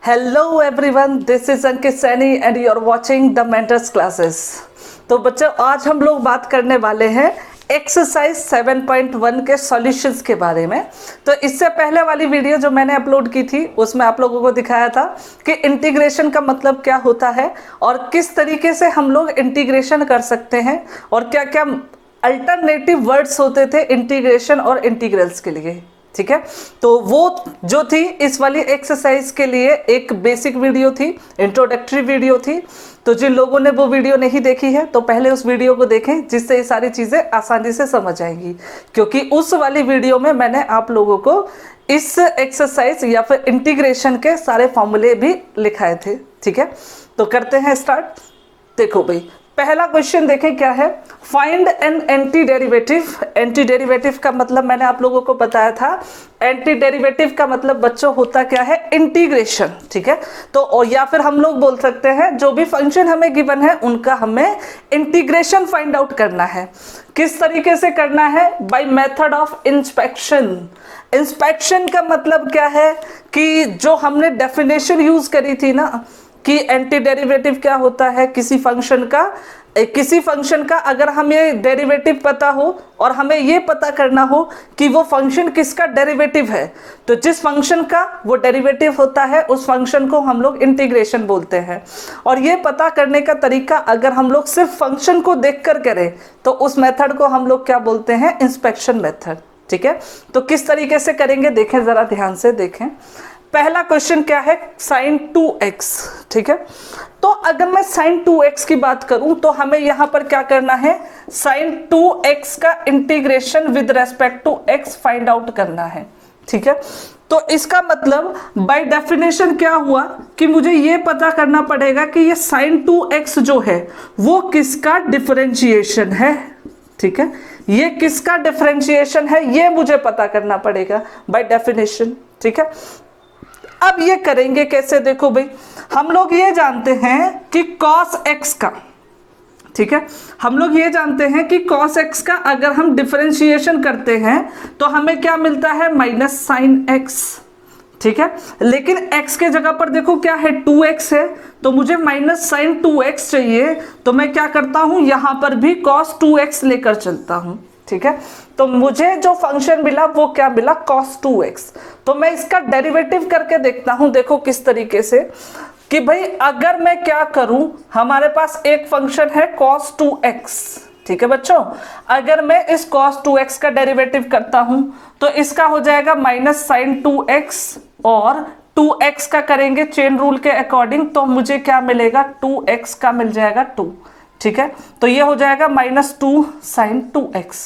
Hello everyone, this is Ankit Saini and you are watching the mentors classes. तो बच्चों, आज हम लोग बात करने वाले हैं एक्सरसाइज 7.1 के सॉल्यूशंस के बारे में। तो इससे पहले वाली वीडियो जो मैंने अपलोड की थी उसमें आप लोगों को दिखाया था कि इंटीग्रेशन का मतलब क्या होता है और किस तरीके से हम लोग इंटीग्रेशन कर सकते हैं और क्या क्या अल्टरनेटिव वर्ड्स होते थे इंटीग्रेशन और इंटीग्रल्स के लिए। ठीक है, तो वो जो थी इस वाली एक्सरसाइज के लिए एक बेसिक वीडियो थी, इंट्रोडक्टरी वीडियो थी। तो जिन लोगों ने वो वीडियो नहीं देखी है तो पहले उस वीडियो को देखें, जिससे ये सारी चीज़ें आसानी से समझ आएंगी, क्योंकि उस वाली वीडियो में मैंने आप लोगों को इस एक्सरसाइज या फिर इंटीग्रेशन के सारे फॉर्मूले भी लिखाए थे। ठीक है, तो करते हैं स्टार्ट। देखो भाई, पहला क्वेश्चन देखें क्या है। Find an anti derivative. Anti derivative का मतलब मैंने आप लोगों को बताया था, एंटी डेरिवेटिव का मतलब बच्चों होता क्या है, इंटीग्रेशन। ठीक है, तो या फिर हम लोग बोल सकते हैं जो भी फंक्शन हमें गिवन है उनका हमें इंटीग्रेशन फाइंड आउट करना है। किस तरीके से करना है? By method of inspection. Inspection का मतलब क्या है कि जो हमने डेफिनेशन यूज करी थी ना कि एंटी डेरिवेटिव क्या होता है, किसी फंक्शन का अगर हमें डेरिवेटिव पता हो और हमें ये पता करना हो कि वो फंक्शन किसका डेरिवेटिव है, तो जिस फंक्शन का वो डेरिवेटिव होता है उस फंक्शन को हम लोग इंटीग्रेशन बोलते हैं। और ये पता करने का तरीका अगर हम लोग सिर्फ फंक्शन को देखकर करें तो उस मेथड को हम लोग क्या बोलते हैं, इंस्पेक्शन मेथड। ठीक है, तो किस तरीके से करेंगे देखें, जरा ध्यान से देखें। पहला क्वेश्चन क्या है, sin 2x। ठीक है, तो अगर मैं sin 2x की बात करूं तो हमें यहां पर क्या करना है, sin 2x का integration with respect to x find out करना है। ठीक है, तो इसका मतलब बाय डेफिनेशन क्या हुआ कि मुझे ये पता करना पड़ेगा कि ये sin 2x जो है वो किसका डिफरेंशिएशन है। ठीक है, ये किसका डिफरेंशिएशन है ये मुझे पता करना पड़ेगा बाय डेफिनेशन। ठीक है, अब ये करेंगे कैसे, देखो भाई, हम लोग ये जानते हैं कि cos x का, ठीक है, हम लोग ये जानते हैं कि cos x का अगर हम डिफरेंशिएशन करते हैं तो हमें क्या मिलता है, माइनस साइन x। ठीक है, लेकिन x के जगह पर देखो क्या है, 2x है, तो मुझे माइनस साइन 2x चाहिए, तो मैं क्या करता हूं, यहां पर भी cos 2x लेकर चलता हूं। ठीक है, तो मुझे जो फंक्शन मिला वो क्या मिला, cos 2x। तो मैं इसका डेरिवेटिव करके देखता हूं, देखो किस तरीके से कि भाई अगर मैं क्या करूं, हमारे पास एक फंक्शन है cos 2x। ठीक है बच्चों, अगर मैं इस cos 2x का डेरिवेटिव करता हूं तो इसका हो जाएगा माइनस साइन 2x और 2x का करेंगे चेन रूल के अकॉर्डिंग, तो मुझे क्या मिलेगा, 2x का मिल जाएगा 2। ठीक है, तो ये हो जाएगा माइनस 2 साइन 2x।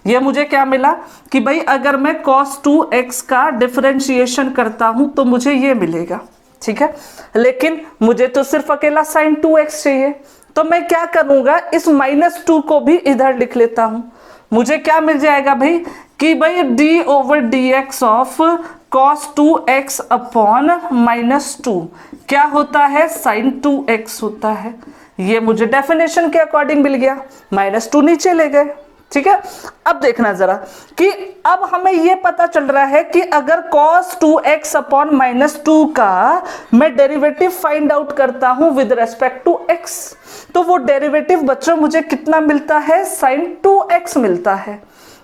ये मुझे क्या मिला कि भाई अगर मैं cos 2x का डिफरेंशिएशन करता हूं तो मुझे ये मिलेगा। ठीक है, लेकिन मुझे तो सिर्फ अकेला sin 2x चाहिए, तो मैं क्या करूंगा, इस माइनस 2 को भी इधर लिख लेता हूं। मुझे क्या मिल जाएगा भाई कि भाई d/dx of cos 2x upon minus 2 क्या होता है, sin 2x होता है। ये मुझे डेफिनेशन के अकॉर्डिंग मिल गया, माइनस 2 नीचे ले गए। ठीक है, अब देखना जरा कि अब हमें ये पता चल रहा है कि अगर cos 2x अपॉन माइनस 2 का मैं डेरिवेटिव फाइंड आउट करता हूं विद रेस्पेक्ट टू x, तो वो डेरिवेटिव बच्चों मुझे कितना मिलता है, sin 2x मिलता है।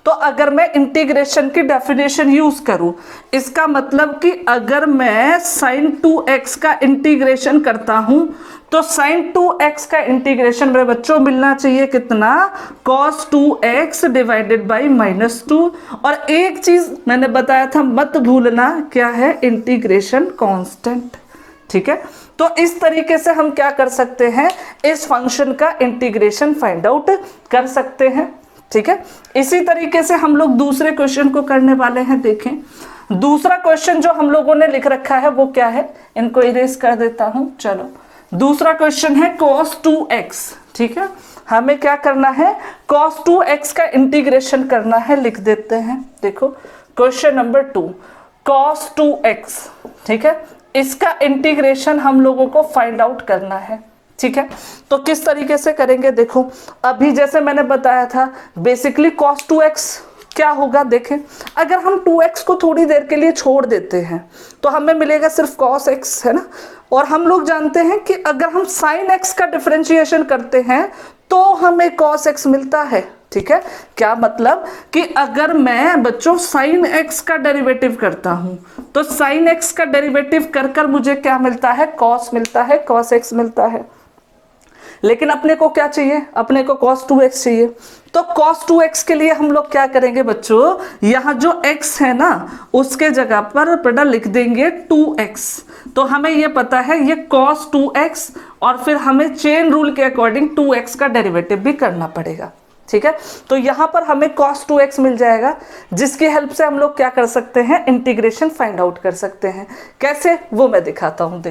तो अगर मैं इंटीग्रेशन की डेफिनेशन यूज करूं, इसका मतलब कि अगर मैं sin 2x का इंटीग्रेशन करता हूं तो sin 2x का इंटीग्रेशन मेरे बच्चों मिलना चाहिए कितना, cos 2x divided by minus 2। और एक चीज मैंने बताया था मत भूलना, क्या है, इंटीग्रेशन कांस्टेंट। ठीक है, तो इस तरीके से हम क्या कर सकते हैं, इस फंक्शन का इंटीग्रेशन फाइंड आउट कर सकते हैं। ठीक है, इसी तरीके से हम लोग दूसरे क्वेश्चन को करने वाले हैं। देखें, दूसरा क्वेश्चन जो हम लोगों ने लिख रखा है वो क्या है, इनको इरेज कर देता हूं। चलो, दूसरा क्वेश्चन है cos 2x। ठीक है, हमें क्या करना है, cos 2x का इंटीग्रेशन करना है, लिख देते हैं। देखो क्वेश्चन नंबर 2, cos 2x। ठीक है, इसका इंटीग्रेशन हम लोगों को फाइंड आउट करना है। ठीक है, तो किस तरीके से करेंगे, देखो अभी जैसे मैंने बताया था बेसिकली cos 2x क्या होगा देखें, अगर हम 2x को थोड़ी देर के लिए छोड़ देते हैं तो हमें मिलेगा सिर्फ cos x, है ना। और हम लोग जानते हैं कि अगर हम sin x का डिफरेंशिएशन करते हैं तो हमें cos x मिलता है, ठीक है। क्या मतलब कि अगर मैं बच्चों sin x का डेरिवेटिव करता हूं तो sin x का डेरिवेटिव कर कर मुझे क्या मिलता है, cos मिलता है, cos x मिलता है। लेकिन अपने को क्या चाहिए, अपने को cos 2x चाहिए। तो cos 2x के लिए हम लोग क्या करेंगे बच्चों, यहाँ जो x है ना उसके जगह पर बेटा लिख देंगे 2x। तो हमें ये पता है ये cos 2x, और फिर हमें चेन रूल के अकॉर्डिंग 2x का डेरिवेटिव भी करना पड़ेगा, ठीक है। तो यहाँ पर हमें cos 2x मिल जाएगा, जिसकी हेल्प से हम लोग क्या कर सकते हैं, इंटीग्रेशन फाइंड आउट कर सकते हैं। कैसे, वो मैं दिखाता हूँ।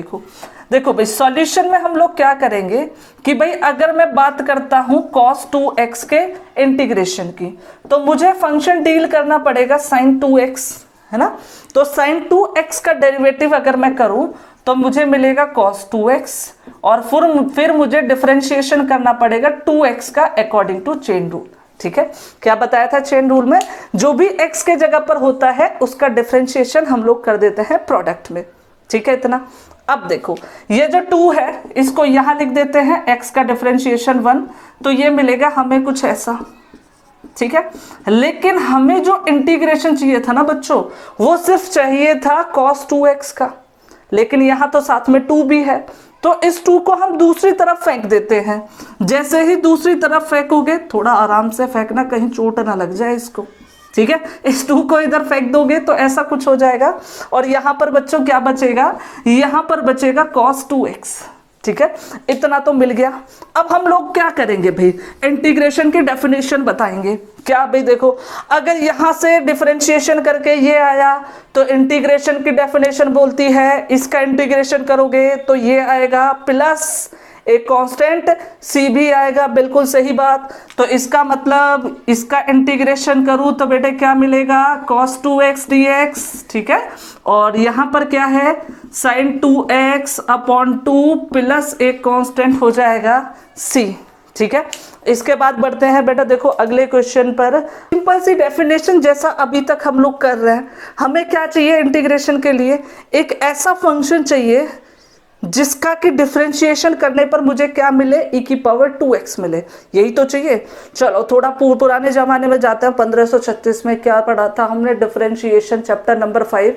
देखो भाई, सॉल्यूशन में हम लोग क्या करेंगे कि भाई अगर मैं बात करता हूँ cos 2x के इंटीग्रेशन की, तो मुझे फंक्शन डील करना पड़ेगा sin 2x, है ना। तो sin 2x का डेरिवेटिव अगर मैं करूँ तो मुझे मिलेगा cos 2x, और फिर मुझे डिफरेंशिएशन करना पड़ेगा 2x का अकॉर्डिंग टू चेन रूल, ठीक है। क्या बताया था चेन रूल में, जो भी x के जगह पर होता है उसका डिफरेंशिएशन हम लोग कर देते हैं प्रोडक्ट में, ठीक है। इतना। अब देखो ये जो 2 है इसको यहां लिख देते हैं, x का डिफरेंशिएशन 1, तो ये मिलेगा हमें कुछ ऐसा, ठीक है। लेकिन हमें जो इंटीग्रेशन चाहिए था ना बच्चों, वो सिर्फ चाहिए था cos 2x का, लेकिन यहां तो साथ में 2 भी है, तो इस 2 को हम दूसरी तरफ फेंक देते हैं। जैसे ही दूसरी तरफ फेंकोगे, थोड़ा आराम से फेंकना कहीं चोट ना लग जाए इसको, ठीक है। इस 2 को इधर फेंक दोगे तो ऐसा कुछ हो जाएगा, और यहां पर बच्चों क्या बचेगा, यहां पर बचेगा cos 2x, ठीक है। इतना तो मिल गया। अब हम लोग क्या करेंगे भाई, इंटीग्रेशन की डेफिनेशन बताएंगे। क्या भाई देखो, अगर यहां से डिफरेंशिएशन करके ये आया तो इंटीग्रेशन की डेफिनेशन बोलती है इसका इंटीग्रेशन करोगे तो ये आएगा प्लस एक कांस्टेंट c भी आएगा, बिल्कुल सही बात। तो इसका मतलब इसका इंटीग्रेशन करूं तो बेटे क्या मिलेगा, cos 2x dx, ठीक है। और यहां पर क्या है, sin 2x अपॉन 2 प्लस एक कांस्टेंट हो जाएगा c, ठीक है। इसके बाद बढ़ते हैं बेटा, देखो अगले क्वेश्चन पर। सिंपल सी डेफिनेशन जैसा अभी तक हम लोग कर रहे हैं, हमें क्या चाहिए इंटीग्रेशन के लिए, एक ऐसा फंक्शन चाहिए जिसका कि डिफरेंशिएशन करने पर मुझे क्या मिले, e की पावर 2x मिले, यही तो चाहिए। चलो थोड़ा पुराने जमाने में जाते हैं, 1536 में क्या पढ़ा था हमने, डिफरेंशिएशन चैप्टर नंबर 5,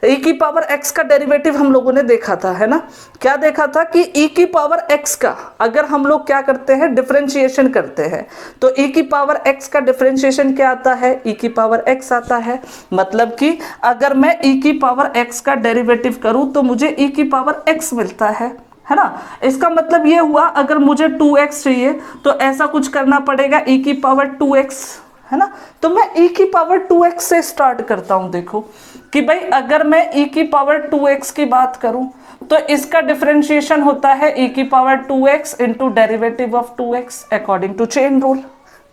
e की पावर x का डेरिवेटिव हम लोगों ने देखा था, है ना। क्या देखा था कि e की पावर x का अगर हम लोग क्या करते हैं, डिफरेंशिएशन करते हैं, तो e की पावर x का डिफरेंशिएशन क्या आता है, e की पावर x आता है। मतलब कि अगर मैं e की पावर x का डेरिवेटिव करूं तो मुझे e की पावर x मिलता है ना। इसका मतलब ये हुआ अगर मुझे 2x चाहिए तो ऐसा कुछ करना पड़ेगा e की पावर 2x, है ना। तो मैं e की पावर 2x से स्टार्ट करता हूं। देखो कि भाई अगर मैं e की पावर 2x की बात करूं तो इसका डिफरेंशिएशन होता है e की power 2x into derivative of 2x according to chain rule,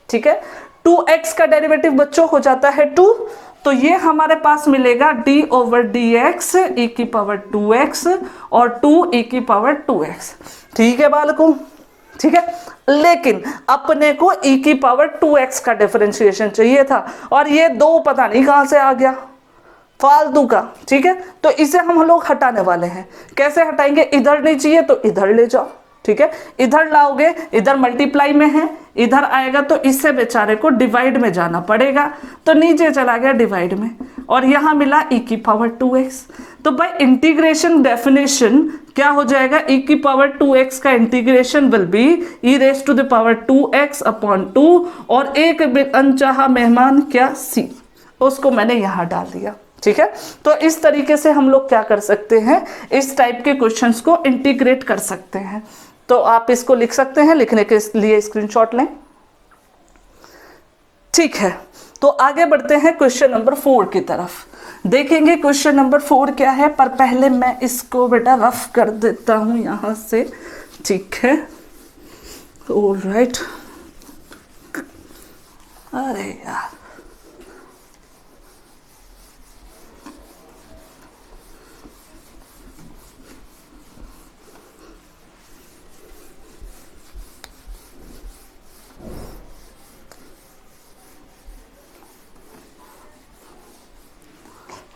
ठीक है। 2x का डेरिवेटिव बच्चों हो जाता है 2, तो ये हमारे पास मिलेगा d ओवर dx e की पावर 2x और 2 e की पावर 2x, ठीक है बालकों, ठीक है। लेकिन अपने को e की पावर 2x का डिफरेंशिएशन चाहिए था, और ये 2 पता नहीं कहां से आ गया फालतू का, ठीक है। तो इसे हम लोग हटाने वाले हैं। कैसे हटाएंगे, इधर नहीं चाहिए तो इधर ले जाओ, ठीक है। इधर लाओगे, इधर मल्टीप्लाई में है, इधर आएगा तो इससे बेचारे को डिवाइड में जाना पड़ेगा, तो नीचे चला गया डिवाइड में, और यहां मिला e की पावर 2x। तो भाई इंटीग्रेशन डेफिनेशन क्या हो जाएगा, e की पावर 2x का integration will be e raise to the power 2x upon 2, और एक अनचाहा मेहमान क्या c, उसको मैंने यहां डाल दिया, ठीक है। तो इस तरीके से हम लोग क्या कर सकते हैं, इस टाइप के क्वेश्चंस को इंटीग्रेट कर सकते हैं। तो आप इसको लिख सकते हैं, लिखने के लिए स्क्रीनशॉट लें, ठीक है। तो आगे बढ़ते हैं क्वेश्चन नंबर 4 की तरफ, देखेंगे क्वेश्चन नंबर 4 क्या है। पर पहले मैं इसको बेटा रफ कर देता हूं यहां से, ठीक है। ऑलराइट, अरे यार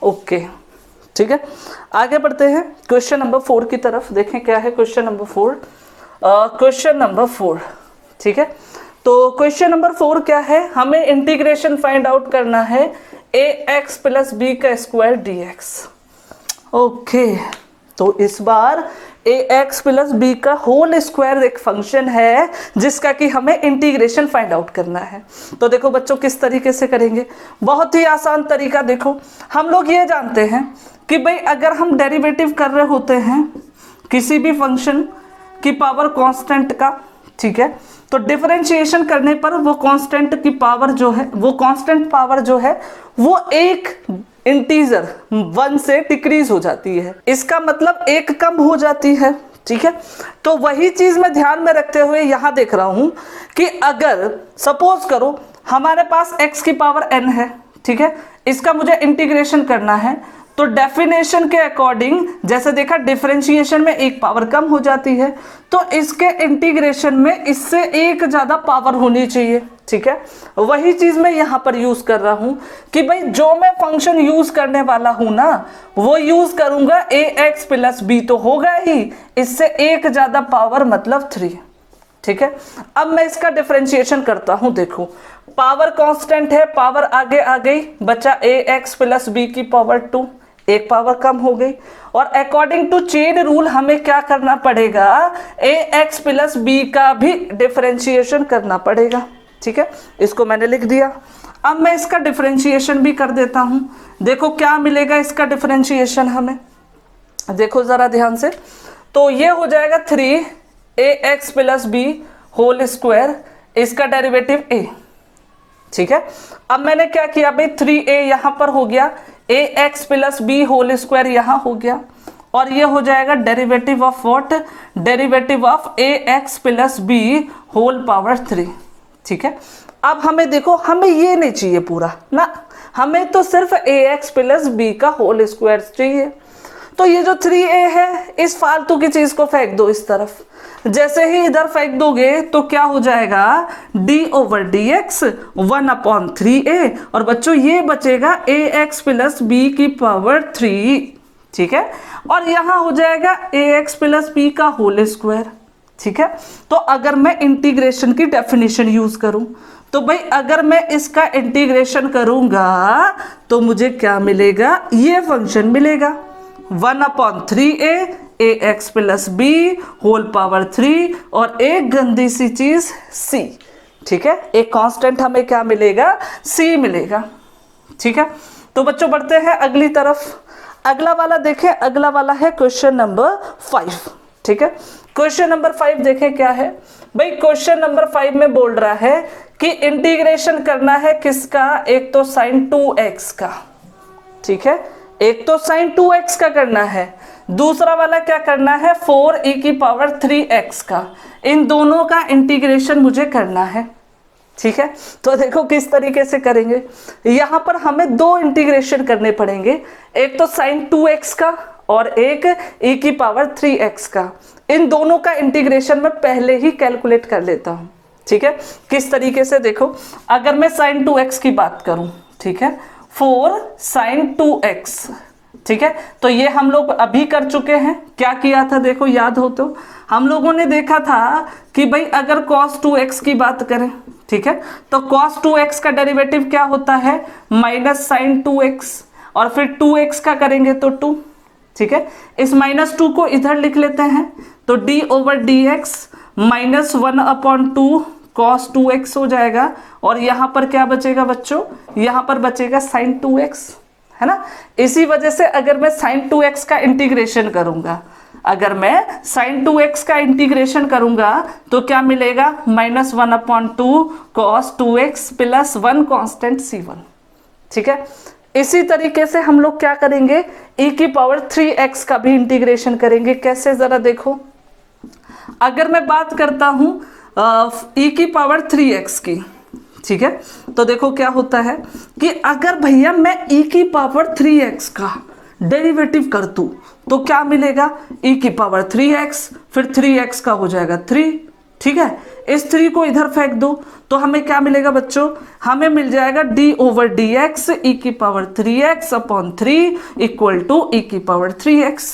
ओके, ठीक है, आगे बढ़ते हैं क्वेश्चन नंबर 4 की तरफ। देखें क्या है क्वेश्चन नंबर 4। क्वेश्चन नंबर 4, ठीक है, तो क्वेश्चन नंबर 4 क्या है, हमें इंटीग्रेशन फाइंड आउट करना है ax प्लस बी का स्क्वायर dx। ओके, तो इस बार ax प्लस बी का होल स्क्वायर एक फंक्शन है जिसका कि हमें इंटीग्रेशन फाइंड आउट करना है। तो देखो बच्चों किस तरीके से करेंगे, बहुत ही आसान तरीका। देखो हम लोग ये जानते हैं कि भाई अगर हम डेरिवेटिव कर रहे होते हैं किसी भी फंक्शन की पावर कांस्टेंट का, ठीक है, तो डिफरेंशिएशन करने पर वो कांस्टेंट की पावर जो है, वो कांस्टेंट पावर जो है वो एक इंटीजर 1 से डिक्रीज हो जाती है, इसका मतलब एक कम हो जाती है, ठीक है। तो वही चीज मैं ध्यान में रखते हुए यहां देख रहा हूं कि अगर सपोज करो हमारे पास x की पावर n है, ठीक है, इसका मुझे इंटीग्रेशन करना है, तो डेफिनेशन के अकॉर्डिंग जैसे देखा डिफरेंशिएशन में एक पावर कम हो जाती है, तो इसके इंटीग्रेशन में इससे एक ज्यादा पावर होनी चाहिए, ठीक है। वही चीज मैं यहां पर यूज कर रहा हूं कि भाई जो मैं फंक्शन यूज करने वाला हूं ना वो यूज करूंगा ax प्लस बी, तो होगा ही इससे एक ज्यादा पावर मतलब 3, ठीक है। अब मैं इसका डिफरेंशिएशन करता हूं। देखो पावर कांस्टेंट है, पावर आगे आ गई, बचा ax प्लस बी की पावर 2, एक पावर कम हो गई, और अकॉर्डिंग टू चेन रूल हमें क्या करना पड़ेगा, ax प्लस बी का भी डिफरेंशिएशन करना पड़ेगा, ठीक है। इसको मैंने लिख दिया। अब मैं इसका डिफरेंशिएशन भी कर देता हूं। देखो क्या मिलेगा इसका डिफरेंशिएशन हमें, देखो जरा ध्यान से, तो ये हो जाएगा 3ax plus B whole square, इसका डेरिवेटिव a, ठीक है। अब मैंने क्या किया भाई 3a यहां पर हो गया, ax plus B whole square यहां हो गया, और ये हो जाएगा derivative of what, derivative of ax plus B whole power 3, ठीक है। अब हमें देखो हमें ये नहीं चाहिए पूरा ना, हमें तो सिर्फ ax प्लस बी का होल स्क्वायर चाहिए। तो ये जो 3a है इस फालतू की चीज को फेंक दो इस तरफ, जैसे ही इधर फेंक दोगे तो क्या हो जाएगा d ओवर dx 1/3a, और बच्चों ये बचेगा ax प्लस बी की पावर 3, ठीक है, और यहां हो जाएगा ax प्लस बी का होल स्क्वायर, ठीक है। तो अगर मैं इंटीग्रेशन की डेफिनेशन यूज करूं तो भाई अगर मैं इसका इंटीग्रेशन करूंगा तो मुझे क्या मिलेगा, ये फंक्शन मिलेगा 1/3a ax plus B whole power 3, और एक गंदी सी चीज c, ठीक है, एक कांस्टेंट हमें क्या मिलेगा, c मिलेगा, ठीक है। तो बच्चों बढ़ते हैं अगली तरफ। अगला वाला देखें, अगला वाला है क्वेश्चन नंबर 5, ठीक है। क्वेश्चन नंबर 5 देखें क्या है भाई, क्वेश्चन नंबर 5 में बोल रहा है कि इंटीग्रेशन करना है किसका, एक तो साइन 2x का, ठीक है, एक तो साइन 2x का करना है, दूसरा वाला क्या करना है 4e की पावर 3x का, इन दोनों का इंटीग्रेशन मुझे करना है, ठीक है। तो देखो किस तरीके से करेंगे, यहां पर हमें दो इंटीग्रेशन करने पड़ेंगे, एक तो साइन 2x का और एक e की पावर 3x का। इन दोनों का इंटीग्रेशन मैं पहले ही कैलकुलेट कर लेता हूं, ठीक है। किस तरीके से, देखो अगर मैं साइन 2x की बात करूं, ठीक है, 4 साइन 2x, ठीक है, तो ये हम लोग अभी कर चुके हैं। क्या किया था देखो, याद हो तो हम लोगों ने देखा था कि भाई अगर cos 2x की बात करें, ठीक है, तो cos 2x का डेरिवेटिव क्या होता है माइनस साइन 2x, और फिर 2x का करेंगे तो 2, ठीक है। इस -2 को इधर लिख लेते हैं, तो d over dx minus 1/2 cos 2x हो जाएगा, और यहां पर क्या बचेगा बच्चों, यहां पर बचेगा sin 2x, है ना। इसी वजह से अगर मैं sin 2x का इंटीग्रेशन करूंगा, अगर मैं sin 2x का इंटीग्रेशन करूंगा तो क्या मिलेगा -1/2 cos 2x plus 1 constant c1, ठीक है। इसी तरीके से हम लोग क्या करेंगे, e की पावर 3x का भी इंटीग्रेशन करेंगे। कैसे जरा देखो, अगर मैं बात करता हूं e की पावर 3x की, ठीक है, तो देखो क्या होता है कि अगर भैया मैं e की पावर 3x का डेरिवेटिव कर दूं तो क्या मिलेगा, e की पावर 3x, फिर 3x का हो जाएगा 3, ठीक है, इस 3 को इधर फेंक दो तो हमें क्या मिलेगा बच्चों, हमें मिल जाएगा d/dx e की power 3x upon 3 equal to e की पावर 3x,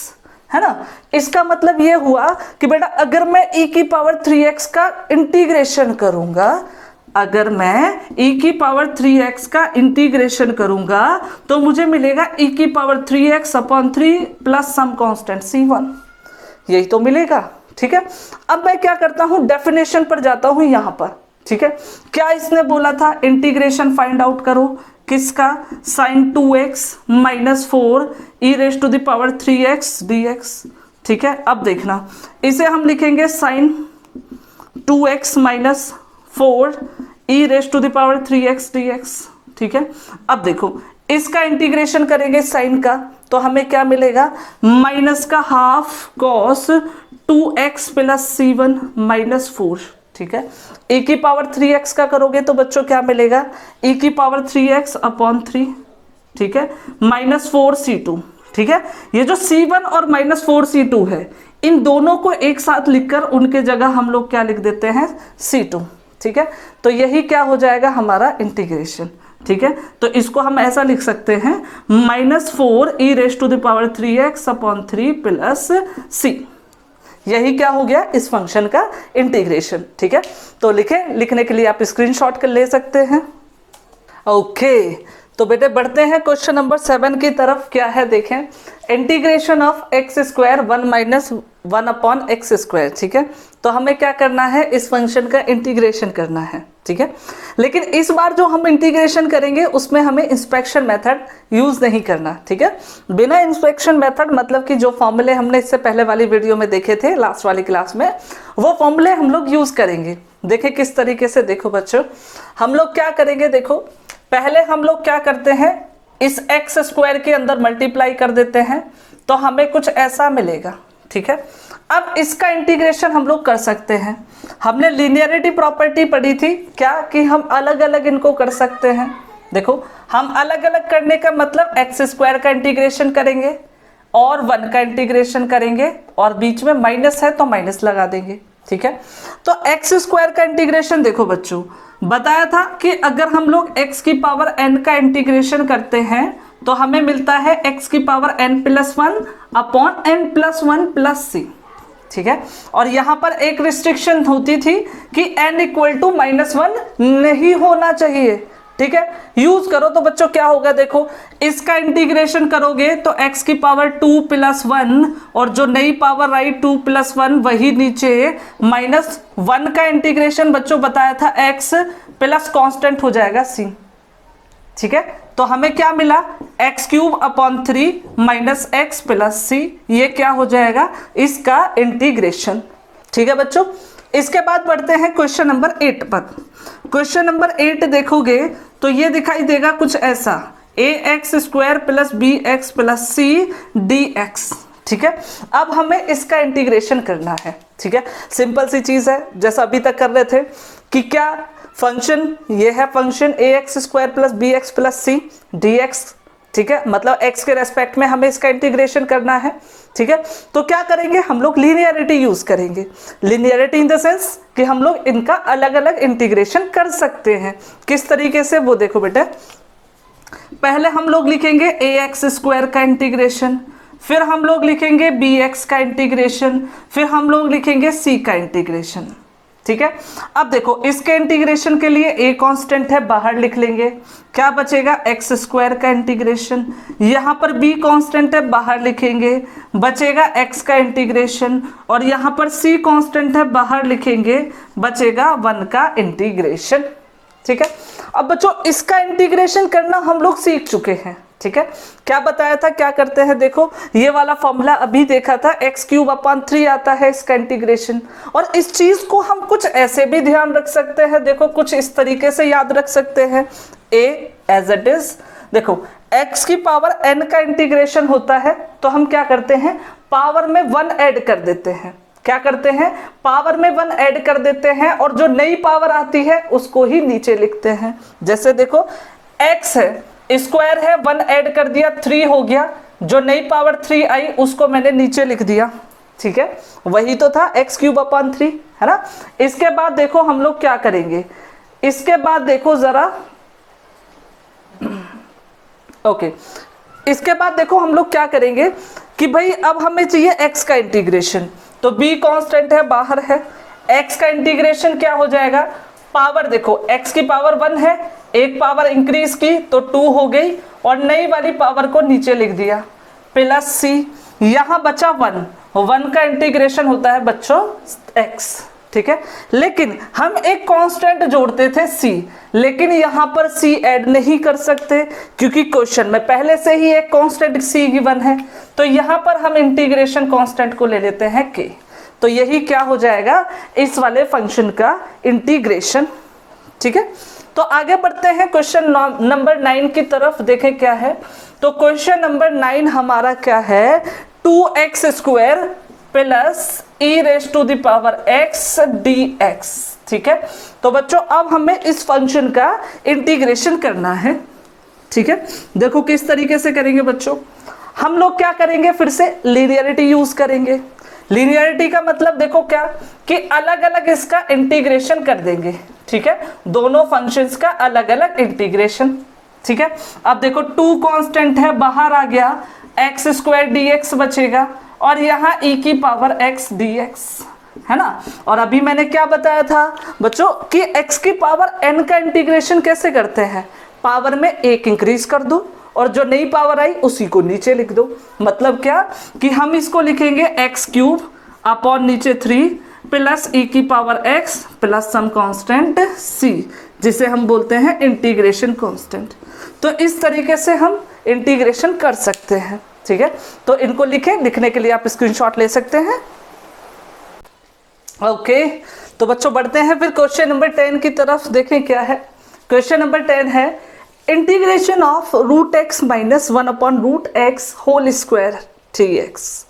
है ना। इसका मतलब ये हुआ कि बेटा अगर मैं e की पावर 3x का इंटीग्रेशन करूंगा, अगर मैं e की पावर 3x का इंटीग्रेशन करूंगा तो मुझे मिलेगा e की power 3x upon 3 plus some constant c1, यही तो मिलेगा। ठीक है, अब मैं क्या करता हूं, डेफिनेशन पर जाता हूं यहां पर। ठीक है, क्या इसने बोला था, इंटीग्रेशन फाइंड आउट करो किसका, sin 2x minus 4 e⁻3x dx। ठीक है, अब देखना इसे हम लिखेंगे sin 2x minus 4 e⁻3x dx। ठीक है, अब देखो इसका इंटीग्रेशन करेंगे साइन का तो हमें क्या मिलेगा, माइनस का half cos 2x plus c1 minus 4। ठीक है, e की पावर 3x का करोगे तो बच्चों क्या मिलेगा, e की पावर 3x अपॉन 3। ठीक है, माइनस 4c2। ठीक है, ये जो c1 और माइनस 4c2 है इन दोनों को एक साथ लिखकर उनके जगह हम लोग क्या लिख देते हैं, c2। ठीक है, तो यही क्या हो जाएगा हमारा इंटीग्रेशन। ठीक है, तो इसको हम ऐसा लिख सकते हैं minus 4 e⁻3x upon 3 plus c, यही क्या हो गया इस फंक्शन का इंटीग्रेशन। ठीक है, तो लिखने के लिए आप स्क्रीनशॉट कर ले सकते हैं। ओके, तो बेटे बढ़ते हैं क्वेश्चन नंबर 7 की तरफ। क्या है देखें, integration of x square 1 minus 1 upon x square. ठीक है, तो हमें क्या करना है, इस फंक्शन का इंटीग्रेशन करना है। ठीक है, लेकिन इस बार जो हम इंटीग्रेशन करेंगे उसमें हमें इंस्पेक्शन मेथड यूज नहीं करना। ठीक है, बिना इंस्पेक्शन मेथड मतलब कि जो फॉर्मूले हमने इससे पहले वाली वीडियो में देखे थे लास्ट वाली क्लास में, वो फॉर्मूले हम लोग यूज करेंगे। देखें किस तरीके से, देखो बच्चों हम लोग क्या करेंगे, देखो पहले हम लोग क्या करते हैं, इस एक्स स्क्वायर के अंदर मल्टीप्लाई कर देते हैं तो हमें कुछ ऐसा मिलेगा। ठीक है, अब इसका इंटीग्रेशन हम लोग कर सकते हैं। हमने लीनियरिटी प्रॉपर्टी पढ़ी थी क्या, कि हम अलग अलग इनको कर सकते हैं। देखो हम अलग अलग करने का मतलब एक्स स्क्वायर का इंटीग्रेशन करेंगे और 1 का इंटीग्रेशन करेंगे और बीच में माइनस है तो माइनस लगा देंगे। ठीक है, तो एक्स स्क्वायर का इंटीग्रेशन देखो बच्चों बताया था कि अगर हम लोग x की पावर n का इंटीग्रेशन करते हैं तो हमें मिलता है x की power n+1 upon n+1 plus c। ठीक है, और यहां पर एक रिस्ट्रिक्शन होती थी कि n इक्वल टू -1 नहीं होना चाहिए। ठीक है, यूज करो तो बच्चों क्या होगा, देखो इसका इंटीग्रेशन करोगे तो x की पावर 2+1 और जो नई पावर आई 2+1 वही नीचे -1 का इंटीग्रेशन बच्चों बताया था x प्लस कांस्टेंट हो जाएगा c। ठीक है, तो हमें क्या मिला, x³ upon 3 minus x plus c, ये क्या हो जाएगा इसका इंटीग्रेशन। ठीक है बच्चों, इसके बाद बढ़ते हैं क्वेश्चन नंबर 8 पर। क्वेश्चन नंबर 8 देखोगे तो ये दिखाई देगा कुछ ऐसा, ax² plus bx plus c dx। ठीक है, अब हमें इसका इंटीग्रेशन करना है। ठीक है, सिंपल सी चीज है जैसा अभी तक कर रहे थे कि क्या फंक्शन, ये है function ax² plus bx plus c dx। ठीक है, मतलब x के रेस्पेक्ट में हमें इसका इंटीग्रेशन करना है। ठीक है, तो क्या करेंगे हम लोग, लीनियरिटी यूज करेंगे। लीनियरिटी इन द सेंस कि हम लोग इनका अलग अलग इंटीग्रेशन कर सकते हैं। किस तरीके से वो देखो बेटे, पहले हम लोग लिखेंगे ax² का इंटीग्रेशन, फिर हम लोग लिखेंगे bx का इंटीग्रेशन, फिर हम लोग लिखेंगे c का इंटीग्रेशन। ठीक है, अब देखो इसके इंटीग्रेशन के लिए a कांस्टेंट है, बाहर लिख लेंगे, क्या बचेगा x² का इंटीग्रेशन, यहाँ पर b कांस्टेंट है बाहर लिखेंगे, बचेगा x का इंटीग्रेशन, और यहाँ पर c कांस्टेंट है बाहर लिखेंगे, बचेगा 1 का इंटीग्रेशन। ठीक है, अब बच्चों इसका इंटीग्रेशन करना हम लोग सीख चुके हैं। ठीक है, क्या बताया था, क्या करते हैं, देखो ये वाला फॉर्मूला अभी देखा था, x³ अपॉन 3 आता है इसका इंटीग्रेशन। और इस चीज को हम कुछ ऐसे भी ध्यान रख सकते हैं, देखो कुछ इस तरीके से याद रख सकते हैं, a एज इट इज। देखो x की पावर n का इंटीग्रेशन होता है तो हम क्या करते हैं, पावर में 1 ऐड कर देते हैं। क्या करते हैं, पावर में 1 ऐड कर देते हैं और जो नई पावर आती है उसको ही नीचे लिखते हैं। जैसे देखो x है, स्क्वायर है, 1 ऐड कर दिया 3 हो गया, जो नई पावर 3 आई उसको मैंने नीचे लिख दिया। ठीक है, वही तो था x³/3, है ना। इसके बाद देखो हम लोग क्या करेंगे, इसके बाद देखो जरा, ओके, इसके बाद देखो हम लोग क्या करेंगे कि भाई अब हमें चाहिए x का इंटीग्रेशन, तो b कांस्टेंट है, बाहर है, x का इंटीग्रेशन क्या हो जाएगा, पावर देखो x की पावर 1 है, एक पावर इंक्रीज की तो 2 हो गई, और नई वाली पावर को नीचे लिख दिया प्लस c, यहां बचा 1 का इंटीग्रेशन होता है बच्चों x, ठीक है। लेकिन हम एक कांस्टेंट जोड़ते थे c, लेकिन यहां पर c ऐड नहीं कर सकते क्योंकि क्वेश्चन में पहले से ही एक कांस्टेंट c गिवन है, तो यहां पर हम इंटीग्रेशन कांस्टेंट को ले लेते हैं k, तो यही क्या हो जाएगा, इस वाले फंक्शन का इंटीग्रेशन, ठीक है। तो आगे बढ़ते हैं क्वेश्चन नंबर 9 की तरफ, देखें क्या है। तो क्वेश्चन नंबर 9 हमारा क्या है, 2x² प्लस e⁻x dx, ठीक है। तो बच्चों अब हमें इस फंक्शन का इंटीग्रेशन करना है, ठीक है। देखो किस तरीके से करेंगे बच्चों, हम लोग क्या करेंगे, फिर से लीनियरिटी यूज करेंगे। लीनियरिटी का मतलब देखो क्या, कि अलग अलग इसका इंटीग्रेशन कर देंगे, ठीक है, दोनों फंक्शंस का अलग अलग इंटीग्रेशन, ठीक है। अब देखो 2 कांस्टेंट है, बाहर आ गया, x² dx बचेगा, और यहाँ e⁻x dx, है ना। और अभी मैंने क्या बताया था बच्चों कि x की पावर n का इंटीग्रेशन कैसे करते हैं, पावर में 1 इंक्रीज कर दो और जो नई पावर आई उसी को नीचे लिख दो। मतलब क्या कि हम इसको लिखेंगे x³ अपॉन नीचे 3 plus e⁻x plus some constant c, जिसे हम बोलते हैं इंटीग्रेशन कांस्टेंट। तो इस तरीके से हम इंटीग्रेशन कर सकते हैं, ठीक है। तो इनको लिखें, लिखने के लिए आप स्क्रीनशॉट ले सकते हैं। ओके, तो बच्चों बढ़ते हैं फिर क्वेश्चन नंबर 10 की तरफ, देखें क्या है। क्वेश्चन नंबर 10 है integration of √x - 1/√x whole square dx।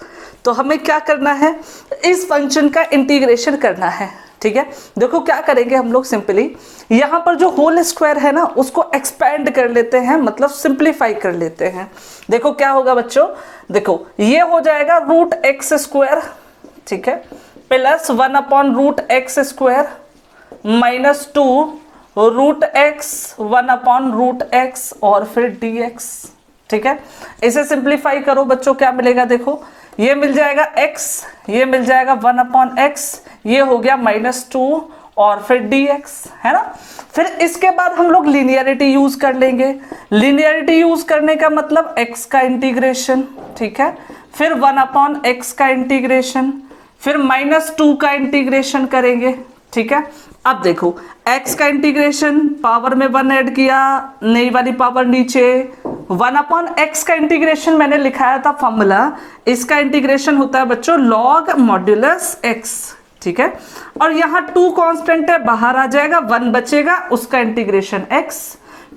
तो हमें क्या करना है, इस फंक्शन का इंटीग्रेशन करना है, ठीक है। देखो क्या करेंगे हम लोग, सिंपली यहाँ पर जो होल स्क्वायर है ना उसको एक्सपेंड कर लेते हैं, मतलब सिंप्लीफाई कर लेते हैं। देखो क्या होगा बच्चों, देखो ये हो जाएगा √x², ठीक है, plus 1/√x² minus 2 √x 1/√x और फिर dx, ठीक है। इसे सिंप्लीफाई करो बच्चों, क्या मिलेगा, देखो ये मिल जाएगा x, ये मिल जाएगा 1/x, ये हो गया -2 और फिर dx, है ना। फिर इसके बाद हम लोग लीनियरिटी यूज कर लेंगे। लीनियरिटी यूज करने का मतलब x का इंटीग्रेशन, ठीक है, फिर 1/x का इंटीग्रेशन, फिर -2 का इंटीग्रेशन करेंगे, ठीक है। अब देखो x का इंटीग्रेशन, पावर में 1 ऐड किया, नई वाली पावर नीचे, 1/x का इंटीग्रेशन मैंने लिखाया था फॉर्मूला, इसका इंटीग्रेशन होता है बच्चों log मॉड्यूलस x, ठीक है। और यहाँ 2 कांस्टेंट है, बाहर आ जाएगा, 1 बचेगा, उसका इंटीग्रेशन x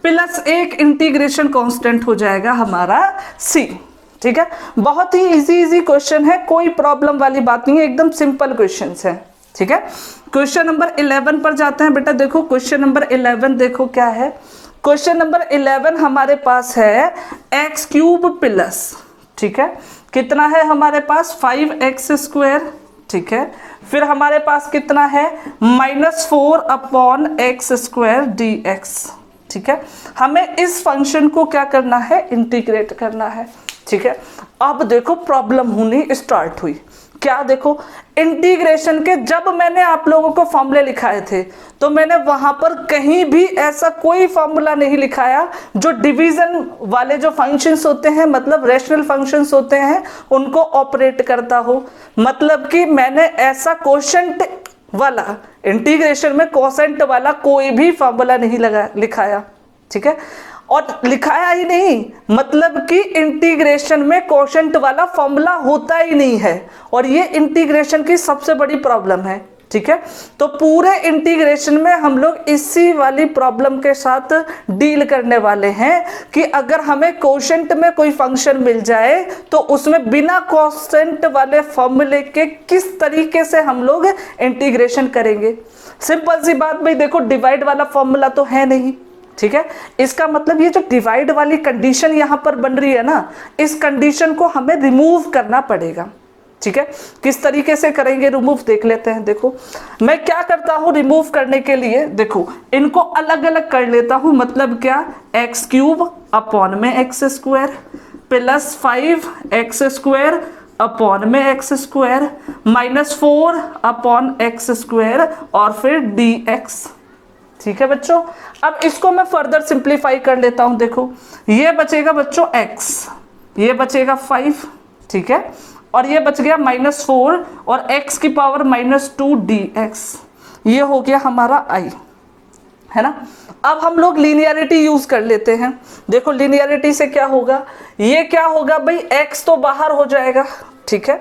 प्लस एक इंटीग्रेशन कांस्टेंट हो जाएगा हमारा c, ठीक है। बहुत ही इजी क्वेश्चन है, कोई प्रॉब्लम वाली बात नहीं है, एकदम सिंपल क्वेश्चन है, ठीक है। क्वेश्चन नंबर 11 पर जाते हैं बेटा। देखो क्वेश्चन नंबर 11 देखो क्या है। क्वेश्चन नंबर 11 हमारे पास है x³ प्लस, ठीक है, कितना है हमारे पास 5x², ठीक है, फिर हमारे पास कितना है -4/x² dx, ठीक है। हमें इस फंक्शन को क्या करना है, इंटीग्रेट करना है, ठीक है। अब देखो प्रॉब्लम होनी स्टार्ट हुई, क्या देखो इंटीग्रेशन के, जब मैंने आप लोगों को फॉर्मूले लिखाए थे तो मैंने वहां पर कहीं भी ऐसा कोई फॉर्मूला नहीं लिखाया जो डिवीजन वाले जो फंक्शंस होते हैं, मतलब रैशनल फंक्शंस होते हैं, उनको ऑपरेट करता हो। मतलब कि मैंने ऐसा कोशेंट वाला, इंटीग्रेशन में कोशेंट वाला कोई भी फॉर्मूला नहीं लिखाया, ठीक है। और लिखाया ही नहीं, मतलब कि इंटीग्रेशन में कोशेंट वाला फॉर्मूला होता ही नहीं है, और ये इंटीग्रेशन की सबसे बड़ी प्रॉब्लम है, ठीक है। तो पूरे इंटीग्रेशन में हम लोग इसी वाली प्रॉब्लम के साथ डील करने वाले हैं कि अगर हमें कोशेंट में कोई फंक्शन मिल जाए तो उसमें बिना कोशेंट वाले फॉर्मूले के किस तरीके से हम लोग इंटीग्रेशन करेंगे। सिंपल सी बात भाई, देखो डिवाइड वाला फॉर्मूला तो है नहीं, ठीक है। इसका मतलब ये जो डिवाइड वाली कंडीशन यहाँ पर बन रही है ना, इस कंडीशन को हमें रिमूव करना पड़ेगा, ठीक है, किस तरीके से करेंगे रिमूव देख लेते हैं। देखो मैं क्या करता हूँ रिमूव करने के लिए, देखो इनको अलग अलग कर लेता हूँ, मतलब क्या, एक्स क्यूब अपॉन में x square plus 5 square upon में x square minus 4 upon x square और फिर डी एक्स। ठीक है बच्चों, अब इसको मैं फर्दर सिंप्लीफाई कर लेता हूं। देखो ये बचेगा बच्चों x, ये बचेगा 5, ठीक है, और ये बच गया -4 और x की पावर -2 dx, ये हो गया हमारा i, है ना। अब हम लोग लीनियरिटी यूज कर लेते हैं। देखो लीनियरिटी से क्या होगा, ये क्या होगा भाई, x तो बाहर हो जाएगा, ठीक है,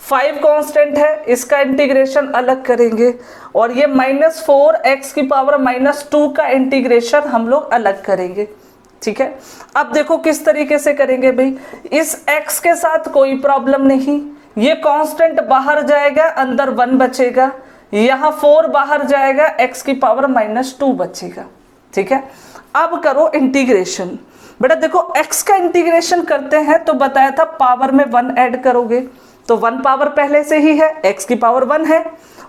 5 कांस्टेंट है, इसका इंटीग्रेशन अलग करेंगे, और ये -4 x की पावर -2 का इंटीग्रेशन हम लोग अलग करेंगे। ठीक है, अब देखो किस तरीके से करेंगे भाई, इस x के साथ कोई प्रॉब्लम नहीं, ये कांस्टेंट बाहर जाएगा, अंदर 1 बचेगा, यहाँ 4 बाहर जाएगा, x की पावर -2 बचेगा। ठीक है, अब करो इंटीग्रेशन। बेटा देखो x का इंटीग्रेशन करते हैं तो बताया था पावर में 1 ऐड करोगे, तो 1 पावर पहले से ही है, x की पावर 1 है,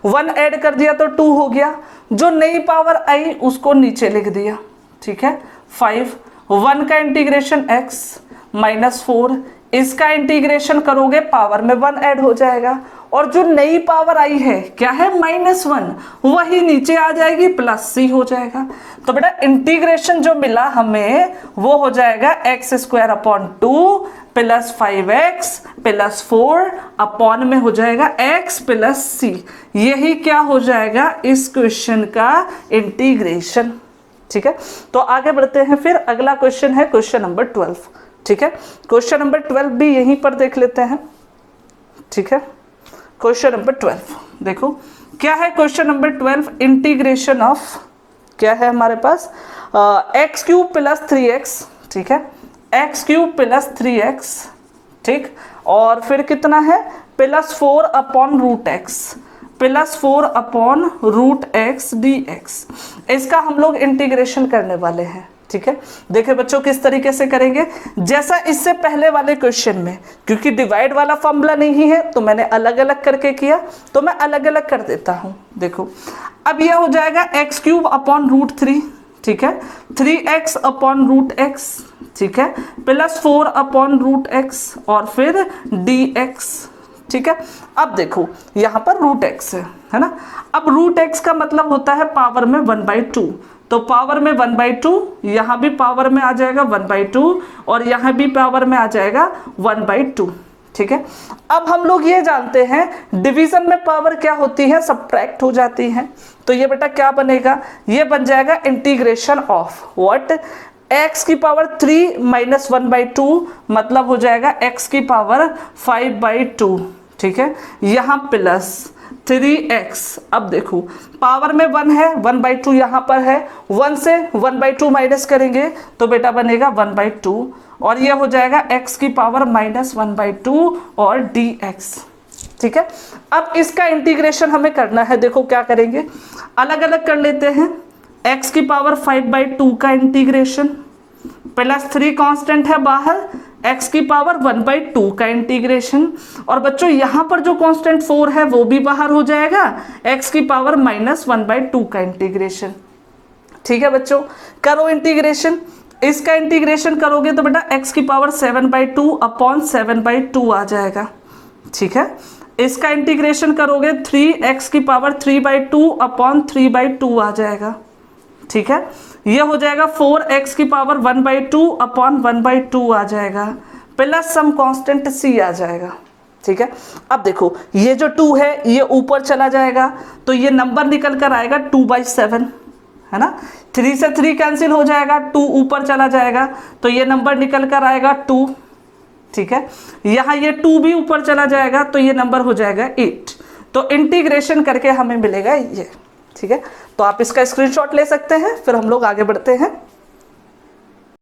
1 ऐड कर दिया तो 2 हो गया, जो नई पावर आई उसको नीचे लिख दिया। ठीक है, 5, 1 का इंटीग्रेशन x -4, इसका इंटीग्रेशन करोगे पावर में 1 ऐड हो जाएगा, और जो नई पावर आई है क्या है -1, वही नीचे आ जाएगी, +c हो जाएगा। तो बेटा इंटीग्रेशन जो मिला हमें वो हो जाएगा x² upon 2 plus 5x plus 4 upon में हो जाएगा x प्लस c, यही क्या हो जाएगा इस क्वेश्चन का इंटीग्रेशन। ठीक है, तो आगे बढ़ते हैं, फिर अगला क्वेश्चन है क्वेश्चन नंबर 12। ठीक है, क्वेश्चन नंबर 12 भी यहीं पर देख लेते हैं। ठीक है, क्वेश्चन नंबर 12 देखो क्या है, क्वेश्चन नंबर 12 इंटीग्रेशन ऑफ, क्या है हमारे पास, x³ प्लस 3x, ठीक है, x³ प्लस 3x, ठीक, और फिर कितना है +4 upon √x, +4 upon √x dx, इसका हम लोग इंटीग्रेशन करने वाले हैं। ठीक है, देखिए बच्चों किस तरीके से करेंगे, जैसा इससे पहले वाले क्वेश्चन में, क्योंकि डिवाइड वाला फॉर्मूला नहीं है तो मैंने अलग अलग करके किया, तो मैं अलग अलग कर देता हूं। देखो अब यह हो जाएगा x³ अपॉन √3, ठीक है, 3x अपॉन √x, ठीक है, +4 अपॉन √x और फिर dx। ठीक है, अब देखो यहाँ पर √x है ना, अब √x का मतलब होता है पावर में 1/2, तो पावर में 1/2, यहाँ भी पावर में आ जाएगा 1/2 और यहाँ भी पावर में आ जाएगा 1/2। ठीक है, अब हम लोग ये जानते हैं डिवीजन में पावर क्या होती है, सब्ट्रैक्ट हो जाती है, तो ये बेटा क्या बनेगा, ये बन जाएगा इंटीग्रेशन ऑफ व्हाट, x की पावर 3 - 1/2, मतलब हो जाएगा x की पावर 5/2। ठीक है, यहाँ प्लस 3x, अब देखो पावर में 1 है, 1/2 यहाँ पर है, 1 से 1/2 माइनस करेंगे तो बेटा बनेगा 1/2, और ये हो जाएगा x की पावर -1/2 और dx। ठीक है, अब इसका इंटीग्रेशन हमें करना है, देखो क्या करेंगे, अलग अलग कर लेते हैं, x की पावर 5/2 का इंटीग्रेशन, +3 कांस्टेंट है बाहर, x की पावर 1/2 का इंटीग्रेशन, और बच्चों यहाँ पर जो कांस्टेंट 4 है वो भी बाहर हो जाएगा, x की पावर -1/2 का इंटीग्रेशन। ठीक है बच्चों, करो इंटीग्रेशन, इसका इंटीग्रेशन करोगे तो बेटा x की पावर 7/2 अपॉन 7/2 आ जाएगा। ठीक है, इसका इंटीग्रेशन करोगे 3x की पावर 3/2 अपॉन 3/2 आ जाएगा। ठीक है, ये हो जाएगा 4x की पावर 1/2 अपॉन 1/2 आ जाएगा, प्लस सम कांस्टेंट c आ जाएगा। ठीक है, अब देखो ये जो 2 है ये ऊपर चला जाएगा, तो ये नंबर निकल कर आएगा 2/7, है ना, 3 से 3 कैंसिल हो जाएगा, 2 ऊपर चला जाएगा तो ये नंबर निकल कर आएगा 2। ठीक है, यहाँ ये 2 भी ऊपर चला जाएगा तो ये नंबर हो जाएगा 8, तो इंटीग्रेशन करके हमें मिलेगा ये। ठीक है, तो आप इसका स्क्रीनशॉट ले सकते हैं, फिर हम लोग आगे बढ़ते हैं।